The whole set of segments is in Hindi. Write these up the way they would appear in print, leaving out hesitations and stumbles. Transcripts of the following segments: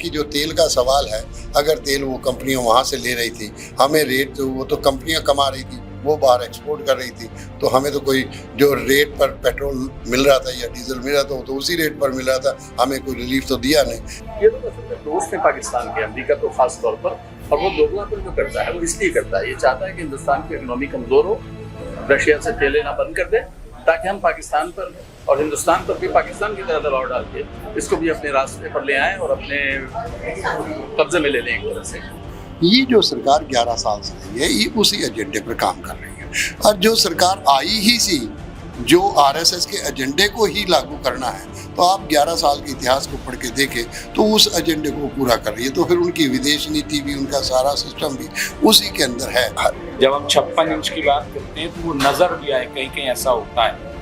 बाकी जो तेल का सवाल है, अगर तेल वो कंपनियां वहाँ से ले रही थी, हमें रेट तो वो तो कंपनियां कमा रही थी, वो बाहर एक्सपोर्ट कर रही थी, तो हमें तो कोई जो रेट पर पेट्रोल मिल रहा था या डीजल मिल रहा था वो तो उसी रेट पर मिल रहा था, हमें कोई रिलीफ तो दिया नहीं। ये लोग असल में दोस्त हैं पाकिस्तान के, अमेरिका तो खास तौर पर, और वो दोगलापन जो करता है वो इसलिए करता है, ये चाहता है कि हिंदुस्तान की इकोनॉमी कमजोर हो, रशिया से तेल लेना बंद कर दे, ताकि हम पाकिस्तान पर और हिंदुस्तान पर भी पाकिस्तान की तरह दबाव डाल के इसको भी अपने रास्ते पर ले आएं और अपने कब्जे में ले लें एक तरह से। ये जो सरकार 11 साल से रही है, ये उसी एजेंडे पर काम कर रही है, और जो सरकार आई ही सी जो आरएसएस के एजेंडे को ही लागू करना है, तो आप 11 साल के इतिहास को पढ़ के देखें तो उस एजेंडे को पूरा कर रही है, तो फिर उनकी विदेश नीति भी, उनका सारा सिस्टम भी उसी के अंदर है। जब हम 56 इंच की बात करते हैं तो वो नज़र भी आए, कहीं कहीं ऐसा होता है,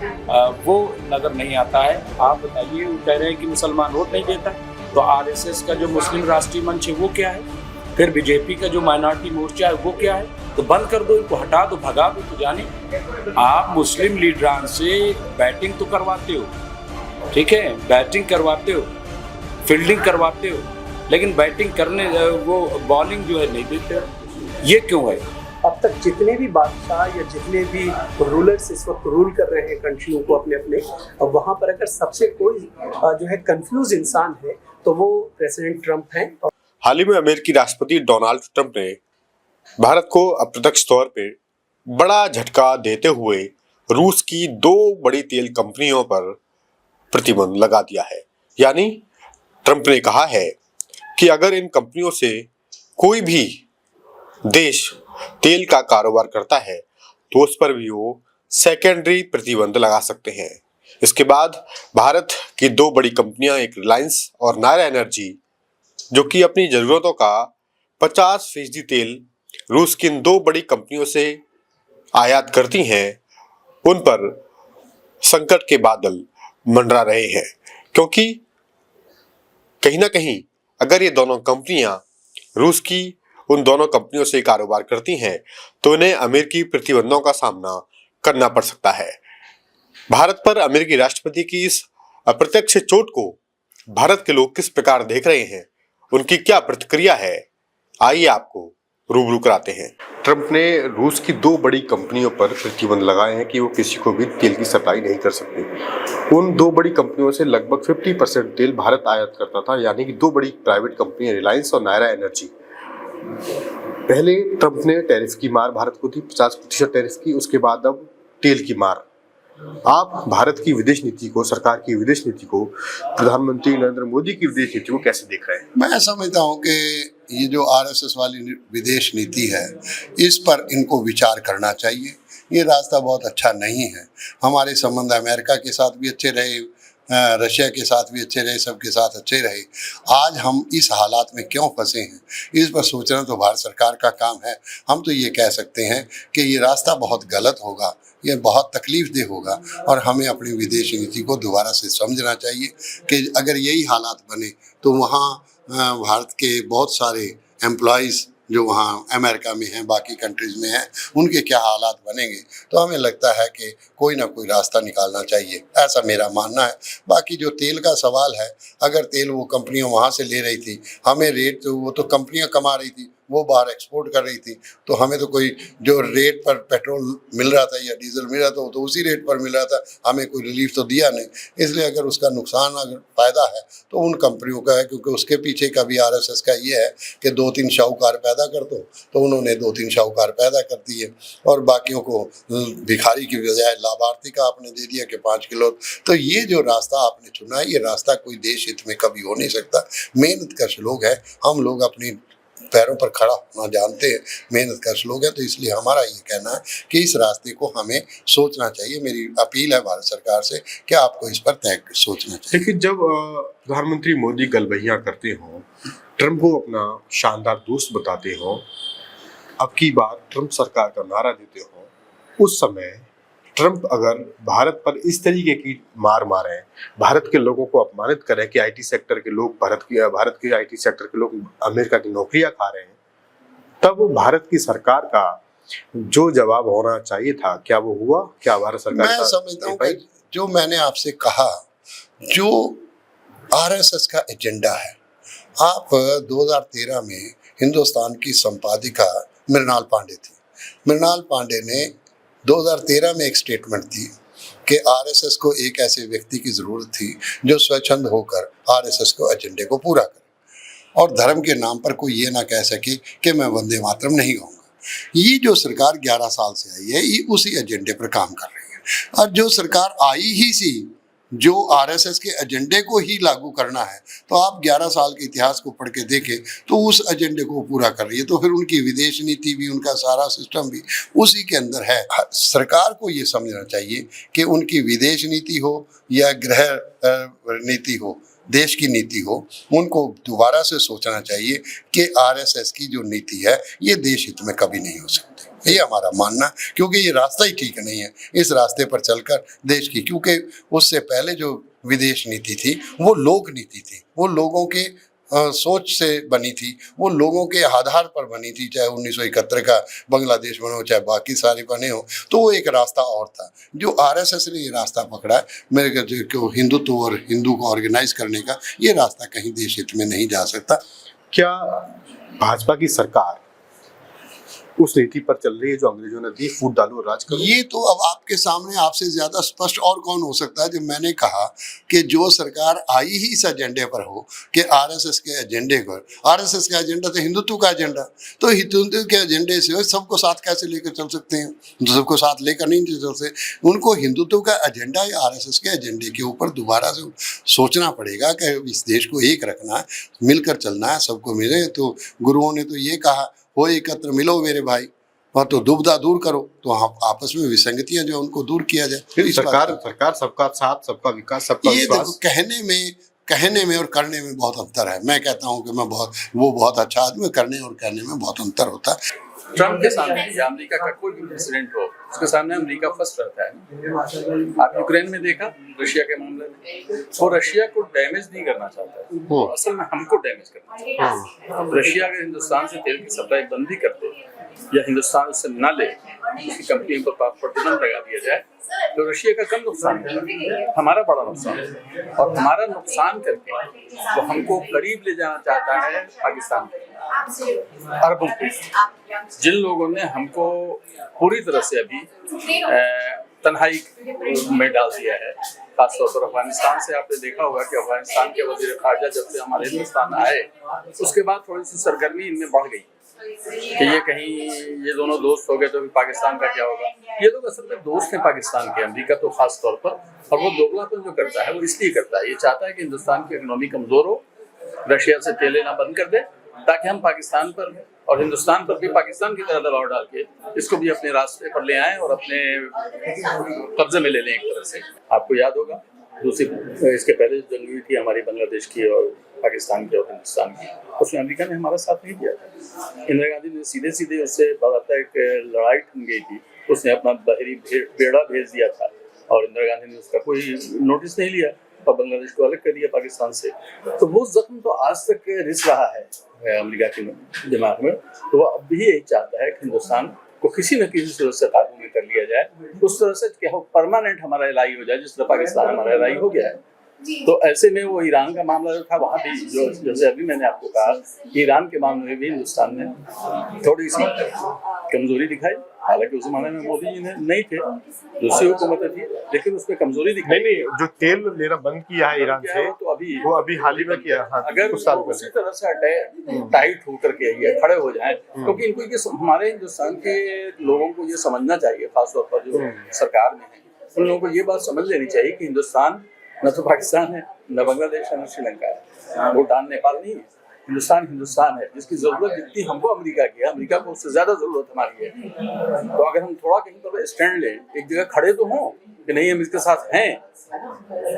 वो नज़र नहीं आता है। आप बताइए, वो कह रहे हैं कि मुसलमान वोट नहीं देता, तो आरएसएस का जो मुस्लिम राष्ट्रीय मंच है वो क्या है, फिर बीजेपी का जो माइनॉरिटी मोर्चा है वो क्या है, तो बंद कर दो, इनको हटा दो, भगा दो। तो जाने आप मुस्लिम लीडरान से बैटिंग तो करवाते हो, ठीक है, बैटिंग करवाते हो, फील्डिंग करवाते हो, लेकिन बैटिंग करने वो बॉलिंग जो है नहीं देते, ये क्यों है? अब तक जितने भी बादशाह या जितने भी रूलर्स इस वक्त रूल कर रहे हैं कंट्रियों को अपने अपने, वहाँ पर अगर सबसे कोई जो है कंफ्यूज इंसान है तो वो प्रेसिडेंट ट्रंप हैं। हाल ही में अमेरिकी राष्ट्रपति डोनाल्ड ट्रंप ने भारत को अप्रत्यक्ष तौर पे बड़ा झटका देते हुए रूस की 2 बड़ी तेल कंपनियों पर प्रतिबंध लगा दिया है। यानी ट्रंप ने कहा है कि अगर इन कंपनियों से कोई भी देश तेल का कारोबार करता है तो उस पर भी वो सेकेंडरी प्रतिबंध लगा सकते हैं। इसके बाद भारत की 2 बड़ी कंपनियां, एक रिलायंस और नायरा एनर्जी, जो कि अपनी जरूरतों का 50% तेल रूस की इन 2 बड़ी कंपनियों से आयात करती हैं, उन पर संकट के बादल मंडरा रहे हैं, क्योंकि कहीं ना कहीं अगर ये दोनों कंपनियां रूस की उन दोनों कंपनियों से कारोबार करती हैं तो उन्हें अमेरिकी प्रतिबंधों का सामना करना पड़ सकता है। भारत पर अमेरिकी राष्ट्रपति की इस अप्रत्यक्ष चोट को भारत के लोग किस प्रकार देख रहे हैं, उनकी क्या प्रतिक्रिया है, आइए आपको रूबरू कराते हैं। ट्रंप ने रूस की 2 बड़ी कंपनियों पर प्रतिबंध लगाए हैं कि वो किसी को भी तेल की सप्लाई नहीं कर सकती। उन 2 बड़ी कंपनियों से लगभग 50% तेल भारत आयात करता था, यानी कि 2 बड़ी प्राइवेट कंपनियां रिलायंस और नायरा एनर्जी। पहले ट्रंप ने टैरिफ की मार भारत को दी, 50% टैरिफ की, उसके बाद अब तेल की मार। आप भारत की विदेश नीति को, सरकार की विदेश नीति को, प्रधानमंत्री नरेंद्र मोदी की विदेश नीति को कैसे देख रहे हैं? मैं समझता हूँ कि ये जो आरएसएस वाली विदेश नीति है, इस पर इनको विचार करना चाहिए। ये रास्ता बहुत अच्छा नहीं है। हमारे संबंध अमेरिका के साथ भी अच्छे रहे, रशिया के साथ भी अच्छे रहे, सबके साथ अच्छे रहे। आज हम इस हालात में क्यों फंसे हैं, इस पर सोचना तो भारत सरकार का काम है। हम तो ये कह सकते हैं कि ये रास्ता बहुत गलत होगा, ये बहुत तकलीफदेह होगा, और हमें अपनी विदेश नीति को दोबारा से समझना चाहिए कि अगर यही हालात बने तो वहाँ भारत के बहुत सारे एम्प्लॉइज़ जो वहाँ अमेरिका में हैं, बाकी कंट्रीज़ में हैं, उनके क्या हालात बनेंगे। तो हमें लगता है कि कोई ना कोई रास्ता निकालना चाहिए, ऐसा मेरा मानना है। बाकी जो तेल का सवाल है, अगर तेल वो कंपनियां वहाँ से ले रही थी, हमें रेट तो वो तो कंपनियां कमा रही थी, वो बाहर एक्सपोर्ट कर रही थी, तो हमें तो कोई जो रेट पर पेट्रोल मिल रहा था या डीजल मिल रहा था वो तो उसी रेट पर मिल रहा था, हमें कोई रिलीफ तो दिया नहीं। इसलिए अगर उसका नुकसान अगर फ़ायदा है तो उन कंपनियों का है, क्योंकि उसके पीछे का भी आरएसएस का ये है कि 2-3 शाहूकार पैदा कर दो, तो उन्होंने 2-3 शाहूकार पैदा कर दिए और बाकियों को भिखारी की बजाय लाभार्थी का आपने दे दिया कि 5 किलो। तो ये जो रास्ता आपने चुना है, ये रास्ता कोई देश हित में कभी हो नहीं सकता। मेहनत कश लोग हैं हम, लोग अपनी पैरों पर खड़ा होना जानते हैं, मेहनत कश लोग हैं, तो इसलिए हमारा ये कहना है कि इस रास्ते को हमें सोचना चाहिए। मेरी अपील है भारत सरकार से कि आपको इस पर तय सोचना चाहिए। लेकिन जब प्रधानमंत्री मोदी गलबहियां करते हों, ट्रंप को अपना शानदार दोस्त बताते हों, अब की बार ट्रंप सरकार का नारा देते हों, उस समय ट्रंप अगर भारत पर इस तरीके की मार मारे, भारत के लोगों को अपमानित करें कि आईटी सेक्टर के लोग, भारत के आईटी सेक्टर के लोग अमेरिका की नौकरियां खा रहे हैं, तब भारत की सरकार का जो जवाब होना चाहिए था, क्या वो हुआ? क्या भारत सरकार? मैं समझता हूँ कि जो मैंने आपसे कहा, जो आरएसएस का एजेंडा है आप 2013 में हिंदुस्तान की संपादिका मृणाल पांडे थी। मृणाल पांडे ने 2013 में एक स्टेटमेंट दी कि आरएसएस को एक ऐसे व्यक्ति की ज़रूरत थी जो स्वच्छंद होकर आरएसएस को एजेंडे को पूरा करे और धर्म के नाम पर कोई ये ना कह सके कि मैं वंदे मातरम नहीं गाऊंगा। ये जो सरकार 11 साल से आई है, ये उसी एजेंडे पर काम कर रही है। और जो सरकार आई ही सी जो आरएसएस के एजेंडे को ही लागू करना है, तो आप 11 साल के इतिहास को पढ़ के देखें तो उस एजेंडे को पूरा कर रही है। तो फिर उनकी विदेश नीति भी, उनका सारा सिस्टम भी उसी के अंदर है। सरकार को ये समझना चाहिए कि उनकी विदेश नीति हो या गृह नीति हो, देश की नीति हो, उनको दोबारा से सोचना चाहिए कि आरएसएस की जो नीति है ये देश हित में कभी नहीं हो सकती। ये हमारा मानना, क्योंकि ये रास्ता ही ठीक नहीं है इस रास्ते पर चलकर देश की। क्योंकि उससे पहले जो विदेश नीति थी वो लोक नीति थी, वो लोगों के सोच से बनी थी, वो लोगों के आधार पर बनी थी। चाहे 1971 का बांग्लादेश बनो, चाहे बाकी सारे बने हो, तो वो एक रास्ता और था। जो आरएसएस ने ये रास्ता पकड़ा है, मेरे को हिंदुत्व और हिंदू को ऑर्गेनाइज करने का, ये रास्ता कहीं देश हित में नहीं जा सकता। क्या भाजपा की सरकार उस नीति पर चल रही है जो अंग्रेजों ने दी, फूट डालो राज करो? ये तो अब आपके सामने, आपसे ज्यादा स्पष्ट और कौन हो सकता है। जब मैंने कहा कि जो सरकार आई ही इस एजेंडे पर हो कि आरएसएस के एजेंडे पर, आरएसएस का एजेंडा तो हिंदुत्व का एजेंडा, तो हिंदुत्व के एजेंडे से सबको साथ कैसे लेकर चल सकते हैं? सबको साथ लेकर नहीं चल सकते। उनको हिंदुत्व का एजेंडा या आरएसएस के एजेंडे के ऊपर दोबारा से सोचना पड़ेगा कि इस देश को एक रखना है, मिलकर चलना है, सबको मिले। तो गुरुओं ने तो ये कहा, हो एकत्र मिलो मेरे भाई, और तो दुविधा दूर करो। तो आपस में विसंगतियां जो उनको दूर किया जाए। सरकार सबका साथ, सबका विकास, सबका विश्वास। कहने में और करने में बहुत अंतर है। मैं कहता हूं कि वो बहुत अच्छा आदमी, करने और कहने में बहुत अंतर होता है। ट्रम्प के सामने या अमेरिका का कोई भी प्रेसिडेंट हो, उसके सामने अमेरिका फर्स्ट रहता है। आप यूक्रेन में देखा, रशिया के मामले में, वो रशिया को डैमेज नहीं करना चाहता है, वो असल में हमको डैमेज करना चाहता है। रशिया अगर हिंदुस्तान से तेल की सप्लाई बंद भी कर दे या हिंदुस्तान उससे न ले, उसकी कंपनियों पर प्रतिबंध लगा दिया जाए, तो रशिया का कम नुकसान होगा, हमारा बड़ा नुकसान होगा। और हमारा नुकसान करके वो हमको करीब ले जाना चाहता है पाकिस्तान अरबों के। जिन लोगों ने हमको पूरी तरह से अभी तन्हाई में डाल दिया है, खासतौर पर अफगानिस्तान से। आपने देखा होगा कि अफगानिस्तान के वजीर खारजा जब से हमारे हिंदुस्तान आए, उसके बाद थोड़ी सी सरगर्मी इनमें बढ़ गई कि ये कहीं ये दोनों दोस्त हो गए तो पाकिस्तान का क्या होगा। ये लोग असल में दोस्त हैं पाकिस्तान के, अमेरिका तो खास तौर पर। और वो दोगलापन जो करता है वो इसलिए करता है, ये चाहता है कि हिंदुस्तान की इकोनॉमी कमजोर हो, रशिया से तेल लेना बंद कर दे, ताकि हम पाकिस्तान पर और हिंदुस्तान पर भी पाकिस्तान की तरह दबाव डाल के इसको भी अपने रास्ते पर ले आएं और अपने कब्जे में ले लें एक तरह से। आपको याद होगा दूसरी, इसके पहले जंग हुई थी हमारी बांग्लादेश की और पाकिस्तान की और हिंदुस्तान की, उसमें अमेरिका ने हमारा साथ नहीं दिया था। इंदिरा गांधी ने सीधे सीधे उससे बताता है कि लड़ाई थम गई थी, उसने अपना बहरी बेड़ा भेज दिया था और इंदिरा गांधी ने उसका कोई नोटिस नहीं लिया और बांग्लादेश को अलग कर दिया पाकिस्तान से। तो वो जख्म तो आज तक रिस रहा है अमेरिका के दिमाग में। तो वो अब भी यही चाहता है कि हिंदुस्तान को किसी न किसी सूरत से काबू में कर लिया जाए, उस तरह से क्या हो परमानेंट हमारा इलाई हो जाए, जिस तरह पाकिस्तान हमारा इलाई हो गया है। तो ऐसे में वो ईरान का मामला जो था, वहाँ भी जो जैसे अभी मैंने आपको कहा, ईरान के मामले में भी हिंदुस्तान ने थोड़ी सी कमजोरी दिखाई। हालांकि उस जमाने में मोदी जी ने नहीं थे, दूसरी हुकूमतें थी, लेकिन उसमें कमजोरी दिखाई। नहीं, जो तेल लेना बंद किया है ईरान से, तो अभी हाल ही में किया। हाँ, अगर उसी तरह से टाइट होकर के ये खड़े हो जाएं, क्योंकि इनको ये हमारे हिंदुस्तान के लोगों को ये समझना चाहिए, खासतौर पर जो सरकार में है, उन लोगों को ये बात समझ लेनी चाहिए कि हिंदुस्तान न तो पाकिस्तान है, न बांग्लादेश है, न श्रीलंका है, भूटान नेपाल नहीं है। हिंदुस्तान है, जिसकी जरूरत जितनी हमको अमेरिका की है, अमेरिका को उससे ज्यादा जरूरत हमारी है। तो अगर हम थोड़ा कहीं पर स्टैंड लें, एक जगह खड़े तो हों कि नहीं हम इसके साथ हैं,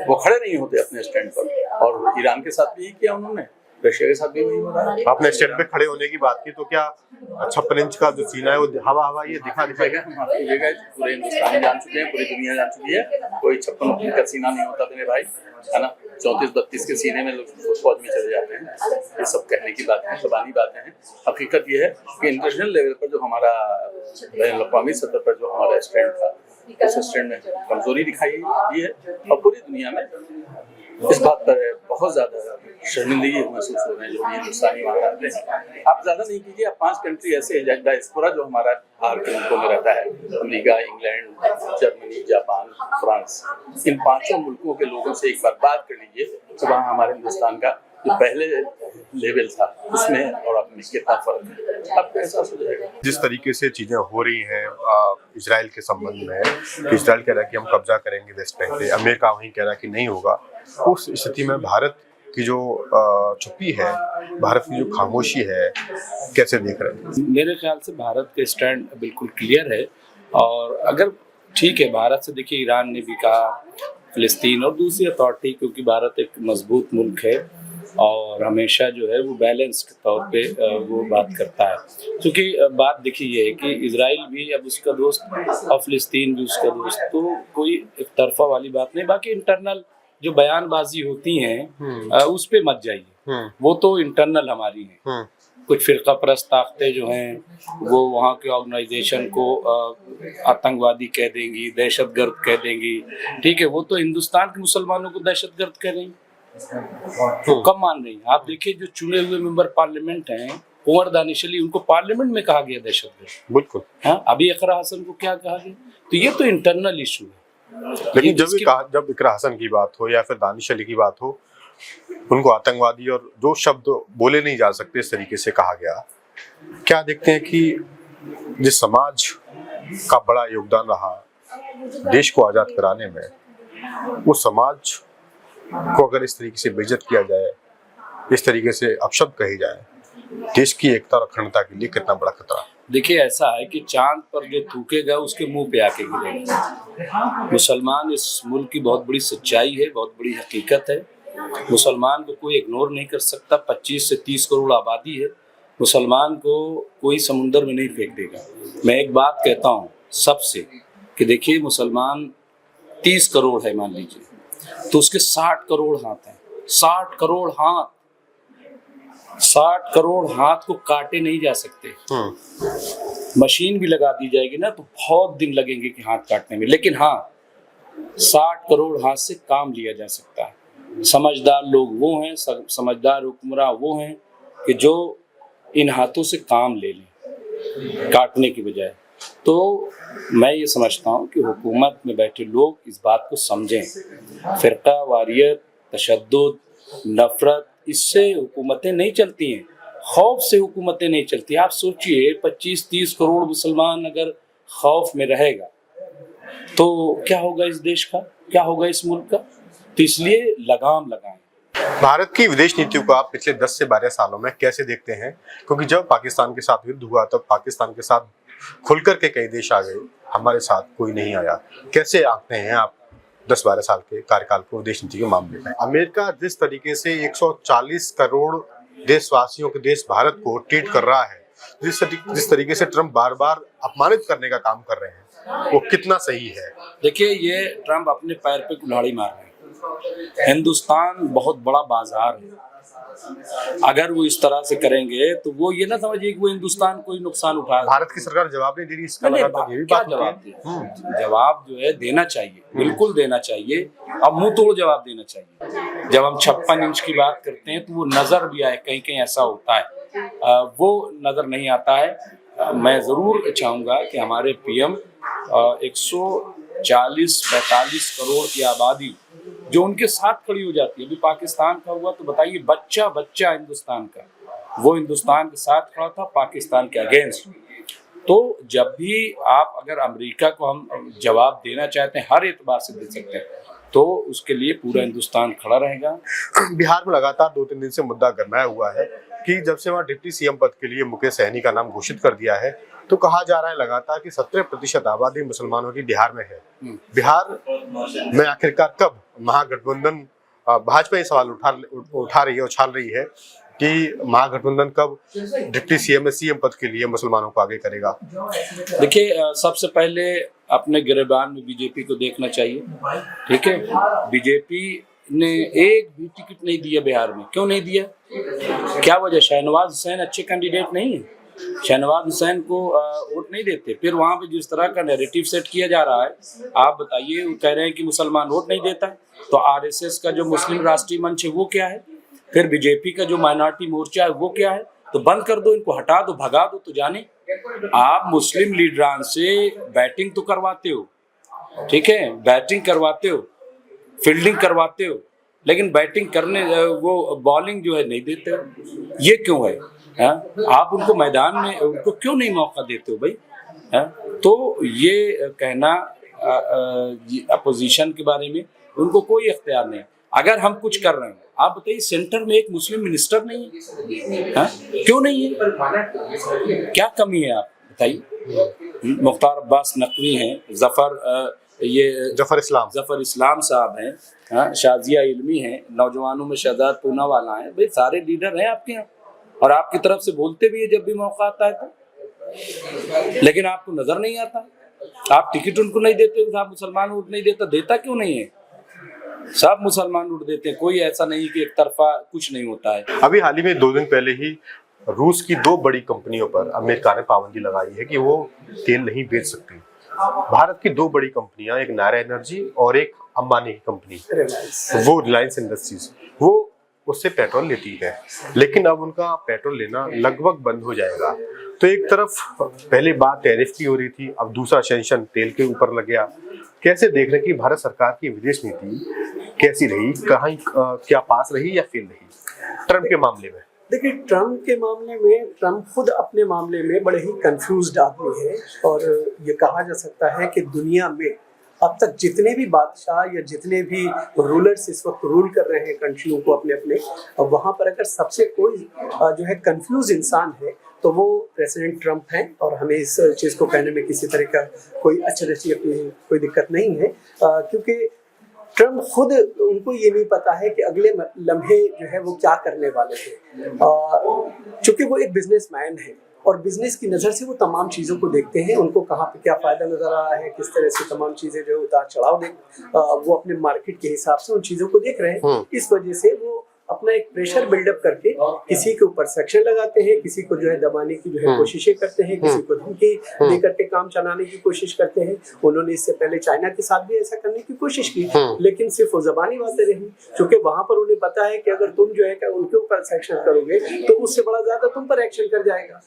वो खड़े नहीं होते अपने स्टैंड पर। और ईरान के साथ भी यही किया उन्होंने, रशिया के साथ भी वही हो रहा है। आपने स्टैंड पे खड़े होने की बात की, तो क्या 56 इंच का जो सीना है वो हवा ये दिखा पूरे हिंदुस्तान जान चुके हैं, पूरी दुनिया जान चुकी है, कोई 56 इंच का सीना नहीं होता मेरे भाई, है ना। 34-32 के सीने में लोग फौज में चले जाते हैं। ये सब कहने की बातें हैं, ज़बानी बातें हैं। हकीकत ये है कि इंटरनेशनल लेवल पर जो हमारा बैनुल-अक़वामी सतह पर जो हमारा स्टैंड था, उस स्टैंड में कमजोरी दिखाई दी है और पूरी दुनिया में इस बात पर बहुत ज्यादा शर्मिंदगी महसूस हो रहे हैं जो ये हिंदुस्तानी वहाँ रहते हैं। आप ज्यादा नहीं कीजिए, आप 5 कंट्री ऐसे हैं डायस्पोरा जो हमारा बाहर के मुल्कों में रहता है, America, England, Germany, Japan, France, इन 5 मुल्कों के लोगों से एक बार बात कर लीजिए तो वहाँ हमारे हिंदुस्तान का जो पहले लेवल था उसमें और अब में कितना फर्क है, आपको एहसास हो जाएगा। जिस तरीके से चीजें हो रही हैं इजराइल के संबंध में, इजराइल कह रहा है कि हम कब्जा करेंगे वेस्ट बैंक पे, अमेरिका वहीं कह रहा है कि नहीं होगा, उस स्थिति में भारत की जो चुप्पी है, भारत की जो खामोशी है, कैसे देख रहे हैं? मेरे ख्याल से भारत का स्टैंड बिल्कुल क्लियर है। और अगर ठीक है, भारत से देखिए ईरान ने भी कहा, फिलिस्तीन और दूसरी अथॉरिटी, क्योंकि भारत एक मजबूत मुल्क है और हमेशा जो है वो बैलेंस के तौर पे वो बात करता है। क्योंकि बात देखिए ये है कि इजराइल भी अब उसका दोस्त और फिलिस्तीन भी उसका दोस्त, तो कोई एक तरफा वाली बात नहीं। बाकी इंटरनल जो बयानबाजी होती हैं उस पे मत जाइए, वो तो इंटरनल हमारी है। कुछ फिरका परस्त ताकतें जो हैं वो वहाँ के ऑर्गेनाइजेशन को आतंकवादी कह देंगी, दहशतगर्द कह देंगी, ठीक है, वो तो हिंदुस्तान के मुसलमानों को दहशतगर्द कह रही, तो कम मान रही। आप देखिए जो चुने हुए मेंबर पार्लियामेंट हैं, उमर दानिश अली, उनको पार्लियामेंट में कहा गया दहशतगर्द। बिल्कुल। हाँ, अभी इकरा हसन को क्या कहा गया? तो ये तो इंटरनल इशू है। लेकिन जब इकरा हसन की बात हो या फिर दानिश अली की बात हो, उनको आतंकवादी और जो शब्द बोले नहीं जा सकते इस तरीके से कहा गया। क्या देखते हैं कि जिस समाज का बड़ा योगदान रहा देश को आजाद कराने में, उस समाज को अगर इस तरीके से बेइज्जत किया जाए, इस तरीके से अपशब्द कही जाए, देश की एकता और अखंडता के लिए कितना बड़ा खतरा? देखिए ऐसा है कि चांद पर जो थूकेगा उसके मुंह पे आके गिरेगा। मुसलमान इस मुल्क की बहुत बड़ी सच्चाई है, बहुत बड़ी हकीकत है। मुसलमान को कोई इग्नोर नहीं कर सकता। 25 से 30 करोड़ आबादी है, मुसलमान को कोई समुंदर में नहीं फेंक देगा। मैं एक बात कहता हूँ सबसे कि देखिए मुसलमान 30 करोड़ है मान लीजिए, तो उसके 60 करोड़ हाथ हैं। 60 करोड़ हाथ, 60 करोड़ हाथ को काटे नहीं जा सकते। मशीन भी लगा दी जाएगी ना तो बहुत दिन लगेंगे कि हाथ काटने में, लेकिन हाँ 60 करोड़ हाथ से काम लिया जा सकता है। समझदार लोग वो हैं, समझदार हुक्मरान वो हैं कि जो इन हाथों से काम ले लें काटने की बजाय। तो मैं ये समझता हूँ कि हुकूमत में बैठे लोग इस बात को समझें। फिरका वारियत, तशद्दुद, नफरत, इससे हुकूमतें नहीं चलती हैं, खौफ से हुकूमतें नहीं चलती। आप सोचिए 25-30 करोड़ मुसलमान अगर खौफ में रहेगा तो क्या होगा इस देश का, क्या होगा इस मुल्क का? तो इसलिए लगाम लगाएं। भारत की विदेश नीतियों को आप पिछले 10 से 12 सालों में कैसे देखते हैं? क्योंकि जब पाकिस्तान के साथ युद्ध हुआ तब पाकिस्तान के साथ खुलकर के कई देश आ गए, हमारे साथ कोई नहीं आया। कैसे आंकते हैं आप 10-12 साल के कार्यकाल को विदेश नीति के मामले में? अमेरिका जिस तरीके से 140 करोड़ देशवासियों के देश भारत को ट्रीट कर रहा है, जिस तरीके से ट्रम्प बार बार अपमानित करने का काम कर रहे हैं, वो कितना सही है? देखिए ये ट्रम्प अपने पैर पे कुल्हाड़ी मार रहे हैं। हिंदुस्तान बहुत बड़ा बाजार है, अगर वो इस तरह से करेंगे तो वो ये ना समझिए कि वो हिंदुस्तान को ही नुकसान उठा। भारत की सरकार जवाब नहीं दे रही, इसका लगातार ये भी क्या बात जवाब दे? जवाब जो है देना चाहिए, बिल्कुल देना चाहिए, अब मुंह तोड़ जवाब देना चाहिए। जब हम 56 इंच की बात करते हैं तो वो नजर भी आए, कहीं कहीं ऐसा होता है, वो नजर नहीं आता है। मैं जरूर चाहूंगा कि हमारे पीएम 140-45 करोड़ की आबादी जो उनके साथ खड़ी हो जाती है। अभी पाकिस्तान का हुआ तो बताइए, बच्चा बच्चा हिंदुस्तान का, वो हिंदुस्तान के साथ खड़ा था पाकिस्तान के अगेंस्ट। तो जब भी आप अगर अमेरिका को हम जवाब देना चाहते हैं, हर एतबार से दे सकते हैं, तो उसके लिए पूरा हिंदुस्तान खड़ा रहेगा। बिहार में लगातार 2-3 दिन से मुद्दा गरमाया हुआ है कि जब से वहाँ डिप्टी सीएम पद के लिए मुकेश सहनी का नाम घोषित कर दिया है तो कहा जा रहा है लगातार कि 17% आबादी मुसलमानों की बिहार में है। बिहार में आखिरकार कब महागठबंधन, भाजपा ये सवाल उठा रही है, उछाल रही है कि महागठबंधन कब डिप्टी सीएम पद के लिए मुसलमानों को आगे करेगा? देखिए सबसे पहले अपने गिरबान में बीजेपी को देखना चाहिए, ठीक है। बीजेपी ने एक भी टिकट नहीं दिया बिहार में। क्यों नहीं दिया? क्या वजह? शाहनवाज हुसैन अच्छे कैंडिडेट नहीं है? शहनवाज हुसैन को वोट नहीं देते। फिर वहाँ पे जिस तरह का नैरेटिव सेट किया जा रहा है, आप बताइए, वो कह रहे हैं कि मुसलमान वोट नहीं देता, तो आरएसएस का जो मुस्लिम राष्ट्रीय मंच है वो क्या है, फिर बीजेपी का जो माइनॉरिटी मोर्चा है वो क्या है। तो बंद कर दो, इनको हटा दो, भगा दो, तो जाने। आप मुस्लिम लीडरान से बैटिंग तो करवाते हो, ठीक है, बैटिंग करवाते हो, फील्डिंग करवाते हो, लेकिन बैटिंग करने वो बॉलिंग जो है नहीं देते हो। ये क्यों है? आप उनको मैदान में उनको क्यों नहीं मौका देते हो भाई? तो ये कहना अपोजिशन के बारे में उनको कोई इख्तियार नहीं। अगर हम कुछ कर रहे हैं, आप बताइए, सेंटर में एक मुस्लिम मिनिस्टर नहीं है, क्यों नहीं है? क्या कमी है आप बताइए? मुख्तार अब्बास नकवी हैं, जफर इस्लाम साहब हैं, शाजिया इल्मी हैं, नौजवानों में शहजाद पूनावाला हैं, भाई सारे लीडर हैं आपके यहाँ, और आपकी तरफ से बोलते भी है जब भी मौका आता है तो, लेकिन आपको नजर नहीं आता। आप टिकट उनको नहीं देते, आप मुसलमान वोट नहीं देता क्यों नहीं है? सब मुसलमान वोट देते हैं, कोई ऐसा नहीं कि एक तरफा कुछ नहीं होता है। अभी हाल ही में 2 दिन पहले ही रूस की 2 बड़ी कंपनियों पर अमेरिका ने पाबंदी लगाई है कि वो तेल नहीं बेच सकती। भारत की 2 बड़ी कंपनियां, एक नायरा एनर्जी और एक अंबानी की कंपनी, वो रिलायंस इंडस्ट्रीज, वो उससे पेट्रोल लेती है, लेकिन अब उनका पेट्रोल लेना लगभग बंद हो जाएगा। तो एक तरफ पहले बात टैरिफ की हो रही थी, अब दूसरा सेंक्शन तेल के ऊपर लग गया। कैसे देख रहे हैं कि भारत सरकार की विदेश नीति कैसी रही, कहाँ क्या पास रही या फेल रही ट्रम्प के मामले में? देखिए, ट्रम्प के मामले में ट्रम्प खुद अपने मामले में बड़े ही कंफ्यूज्ड आदमी है, और ये कहा जा सकता है कि दुनिया में अब तक जितने भी बादशाह या जितने भी रूलर्स इस वक्त रूल कर रहे हैं कंट्रियों को अपने अपने, वहाँ पर अगर सबसे कोई जो है कंफ्यूज इंसान है तो वो प्रेसिडेंट ट्रम्प हैं। और हमें इस चीज़ को कहने में किसी तरह का कोई अचरज या कोई दिक्कत नहीं है, क्योंकि ट्रम्प खुद, उनको ये नहीं पता है कि अगले लम्हे जो है वो क्या करने वाले हैं। चूँकि वो एक बिजनेसमैन है और बिजनेस की नज़र से वो तमाम चीज़ों को देखते हैं, उनको कहाँ पे क्या फ़ायदा नज़र आ रहा है, किस तरह से तमाम चीज़ें जो उतार चढ़ाव वो अपने मार्केट के हिसाब से उन चीज़ों को देख रहे हैं। इस वजह से वो अपना एक प्रेशर बिल्डअप करके किसी के ऊपर सेक्शन लगाते हैं, किसी को जो है दबाने की जो है कोशिशें करते हैं, किसी को धमकी दे करके काम चलाने की कोशिश करते हैं। उन्होंने इससे पहले चाइना के साथ भी ऐसा करने की कोशिश की, लेकिन सिर्फ वो जबानी बातें रही, क्योंकि वहां पर उन्हें पता है कि अगर तुम जो है उनके ऊपर सेक्शन करोगे तो उससे बड़ा ज्यादा तुम पर एक्शन कर जाएगा।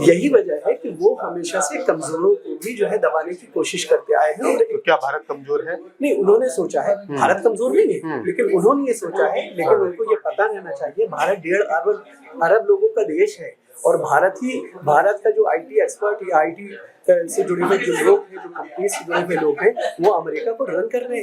यही वजह है कि वो हमेशा से कमजोरों को भी जो है दबाने की कोशिश करते आए हैं। तो क्या भारत कमजोर है? नहीं, उन्होंने सोचा है भारत कमजोर नहीं है, लेकिन उन्होंने ये सोचा है, लेकिन उनको ये पता रहना चाहिए भारत 1.5 अरब लोगों का देश है, और भारत का जो आईटी एक्सपर्ट या आईटी से जुड़े हुए जो लोग हैं, जो कंपनी से जुड़े हुए लोग हैं, वो अमेरिका को रन कर रहे हैं।